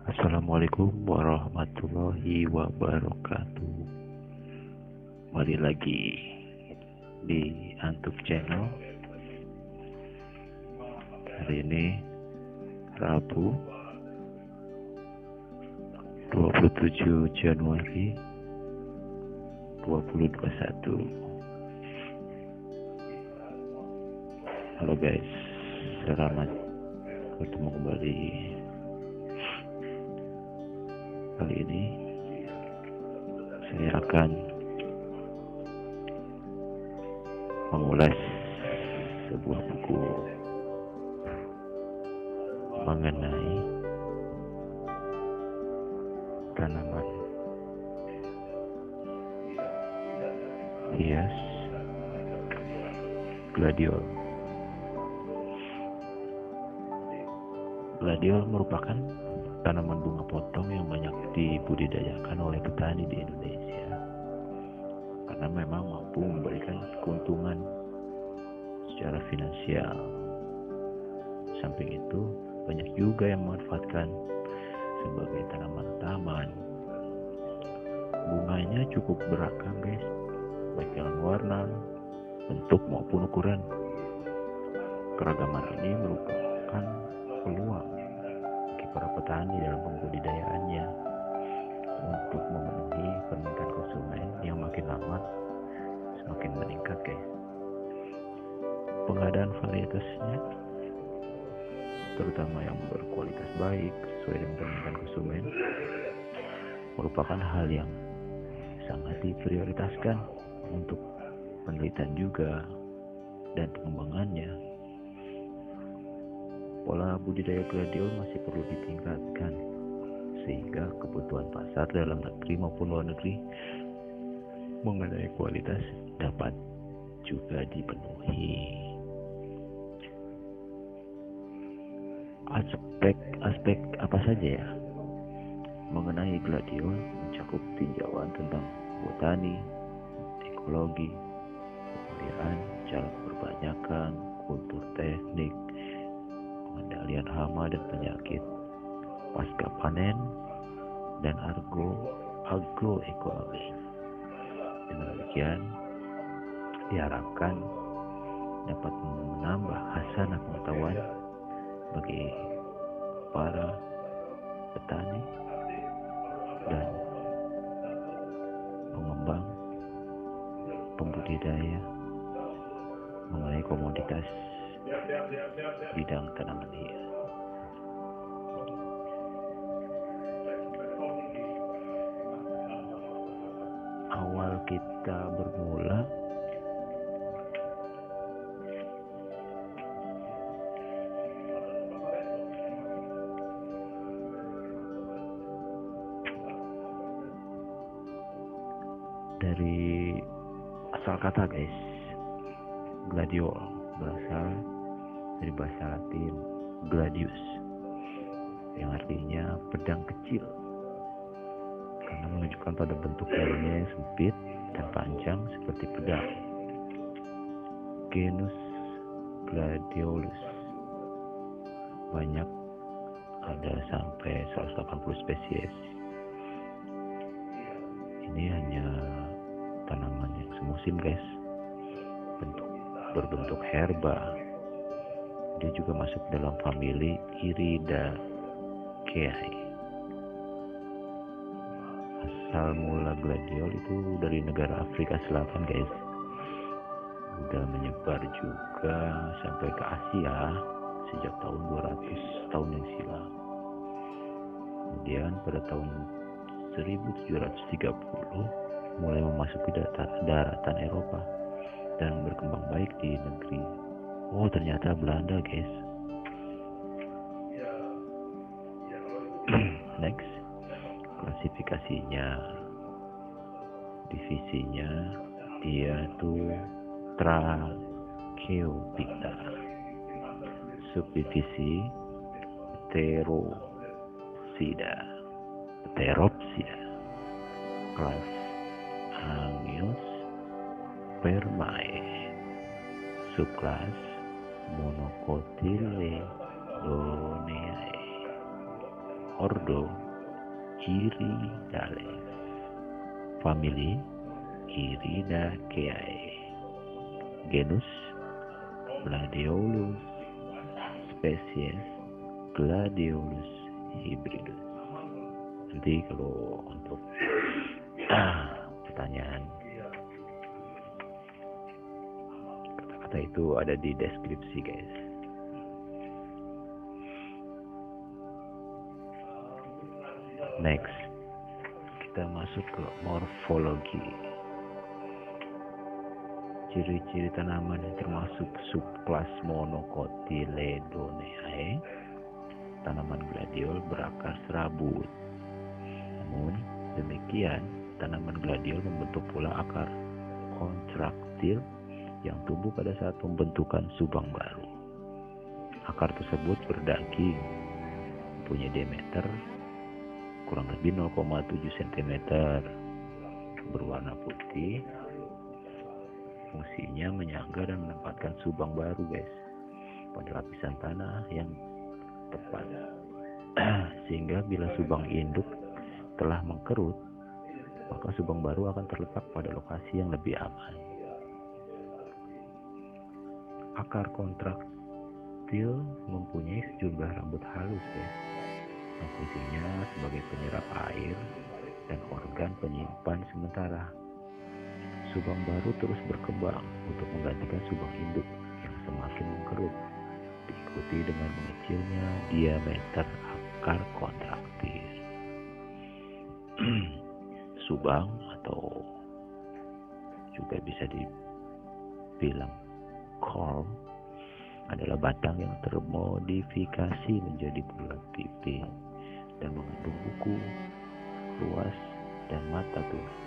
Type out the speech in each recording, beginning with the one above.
Assalamualaikum warahmatullahi wabarakatuh. Kembali lagi di Antuk Channel. Hari ini Rabu 27 Januari 2021. Halo guys, selamat bertemu kembali. Kali ini saya akan mengulas sebuah buku mengenai tanaman hias gladiol. Gladiol merupakan tanaman bunga potong yang banyak dibudidayakan oleh petani di Indonesia karena memang mampu memberikan keuntungan secara finansial. Samping itu, banyak juga yang memanfaatkan sebagai tanaman taman. Bunganya cukup beragam guys, baik dalam warna, bentuk maupun ukuran. Keragaman ini merupakan peluang bagi para petani dalam pembudidayaannya untuk memenuhi permintaan konsumen yang makin lama semakin meningkat guys. Pengadaan varietasnya terutama yang berkualitas baik sesuai dengan permintaan konsumen merupakan hal yang sangat diprioritaskan untuk penelitian juga dan pengembangannya. Pola budidaya gladiol masih perlu ditingkatkan sehingga kebutuhan pasar dalam negeri maupun luar negeri mengenai kualitas dapat juga dipenuhi. Aspek apa saja ya mengenai gladiol mencakup tinjauan tentang botani, ekologi, pemeliharaan, cara perbanyakan, kultur teknik, pengendalian hama dan penyakit, pasca panen, dan agroekologi. Dengan demikian diharapkan dapat menambah hasanah pengetahuan bagi para petani dan pengembang pembudidaya mengenai komoditas bidang tanaman hias. Awal kita bermula dari asal kata guys. Gladiol berasal dari bahasa Latin gladius yang artinya pedang kecil karena menunjukkan pada bentuk daunnya yang sempit dan panjang seperti pedang. Genus Gladiolus banyak, ada sampai 180 spesies. Ini hanya tanaman yang semusim guys, berbentuk herba. Dia juga masuk dalam famili Iridaceae. Asal mula gladiol itu dari negara Afrika Selatan guys, udah menyebar juga sampai ke Asia sejak tahun 200 tahun yang silam. Kemudian pada tahun 1730 mulai memasuki daratan Eropa dan berkembang baik di negeri. Oh, ternyata Belanda guys. Next, klasifikasinya, divisinya, dia tuh Tracheophyta. Subdivisi Pteropsida. Kelas Angiospermae. Subkelas Monocotyledoneae. Ordo Iridales. Famili Iridaceae. Genus Gladiolus. Spesies Gladiolus hybridus. Nanti kalau untuk pertanyaan kata-kata itu ada di deskripsi, guys. Next, kita masuk ke morfologi. Ciri-ciri tanaman yang termasuk subkelas Monocotyledoneae. Tanaman gladiol berakar serabut. Namun demikian, tanaman gladiol membentuk pula akar kontraktil yang tumbuh pada saat pembentukan subang baru. Akar tersebut berdaging, punya diameter kurang lebih 0,7 cm, berwarna putih. Fungsinya menyangga dan menempatkan subang baru, guys, pada lapisan tanah yang tepat. Sehingga bila subang induk telah mengkerut, maka subang baru akan terletak pada lokasi yang lebih aman. Akar kontraktil mempunyai sejumlah rambut halus, guys, yang fungsinya sebagai penyerap air dan organ penyimpan sementara. Subang baru terus berkembang untuk menggantikan subang induk yang semakin mengkerut, diikuti dengan mengecilnya diameter akar kontraktil. Subang atau juga bisa dibilang corm adalah batang yang termodifikasi menjadi bulat pipih dan mengandung buku, ruas, dan mata tunas.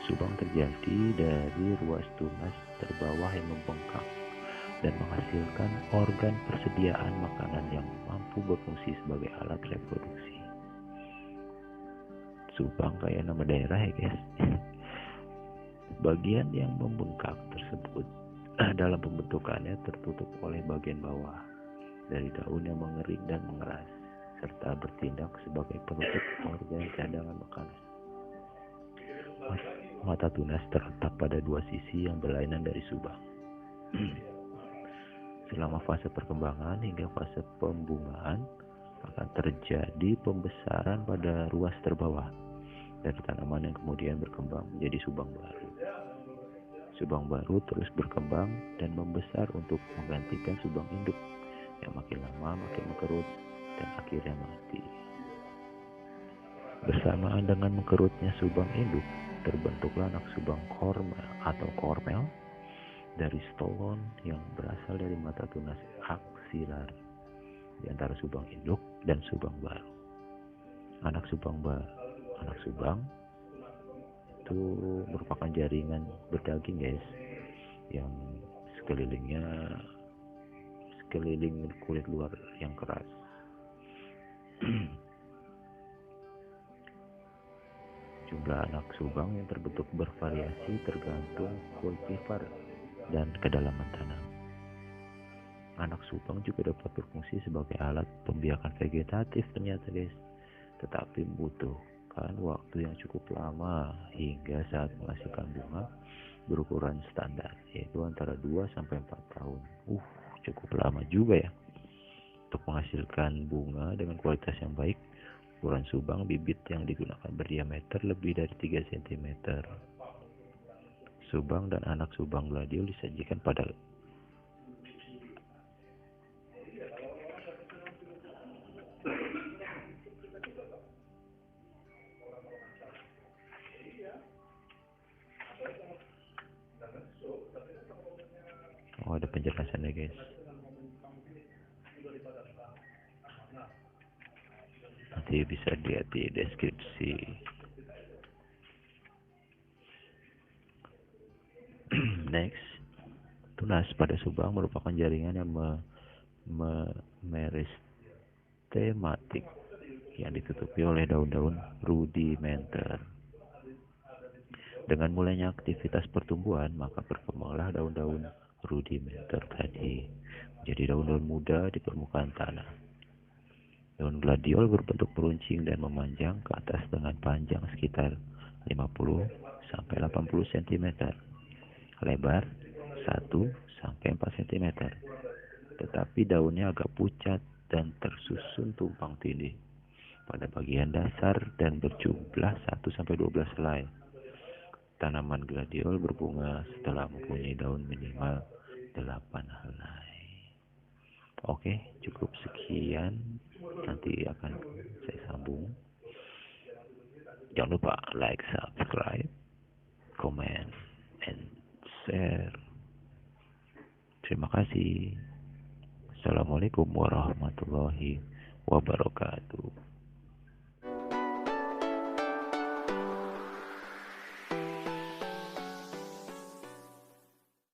Subang terjadi dari ruas tunas terbawah yang membengkak dan menghasilkan organ persediaan makanan yang mampu berfungsi sebagai alat reproduksi. Subang kayak nama daerah ya, guys. Bagian yang membengkak tersebut dalam pembentukannya tertutup oleh bagian bawah dari daun yang mengering dan mengeras, serta bertindak sebagai penutup organ cadangan makanan. Mata tunas terletak pada dua sisi yang berlainan dari subang. Selama fase perkembangan hingga fase pembungaan akan terjadi pembesaran pada ruas terbawah dari tanaman yang kemudian berkembang menjadi subang baru. Subang baru terus berkembang dan membesar untuk menggantikan subang induk yang makin lama makin mengkerut dan akhirnya mati. Bersamaan dengan mengkerutnya subang induk, terbentuklah anak subang kormel atau kormel dari stolon yang berasal dari mata tunas aksilar di antara subang induk dan subang baru. Anak subang itu merupakan jaringan berdaging, guys, yang sekeliling kulit luar yang keras. Jumlah anak subang yang terbentuk bervariasi tergantung kultivar dan kedalaman tanam. Anak subang juga dapat berfungsi sebagai alat pembiakan vegetatif ternyata, guys, tetapi membutuhkan waktu yang cukup lama hingga saat menghasilkan bunga berukuran standar, yaitu antara 2 sampai 4 tahun. Cukup lama juga ya untuk menghasilkan bunga dengan kualitas yang baik. Ukuran subang bibit yang digunakan berdiameter lebih dari 3 cm. Subang dan anak subang gladiol disajikan pada ada penjelasannya, guys. Nanti bisa lihat di deskripsi. Next, tunas pada subang merupakan jaringan yang meristematik yang ditutupi oleh daun-daun rudimenter. Dengan mulainya aktivitas pertumbuhan, maka berkembanglah daun-daun rudimenter tadi menjadi daun-daun muda di permukaan tanah. Daun gladiol berbentuk meruncing dan memanjang ke atas dengan panjang sekitar 50 sampai 80 cm, lebar 1 sampai 4 cm, tetapi daunnya agak pucat dan tersusun tumpang tindih pada bagian dasar dan berjumlah 1 sampai 12 helai. Tanaman gladiol berbunga setelah mempunyai daun minimal 8 helai. Oke, cukup sekian. Nanti akan saya sambung. Jangan lupa like, subscribe, comment, and share. Terima kasih. Assalamualaikum warahmatullahi wabarakatuh.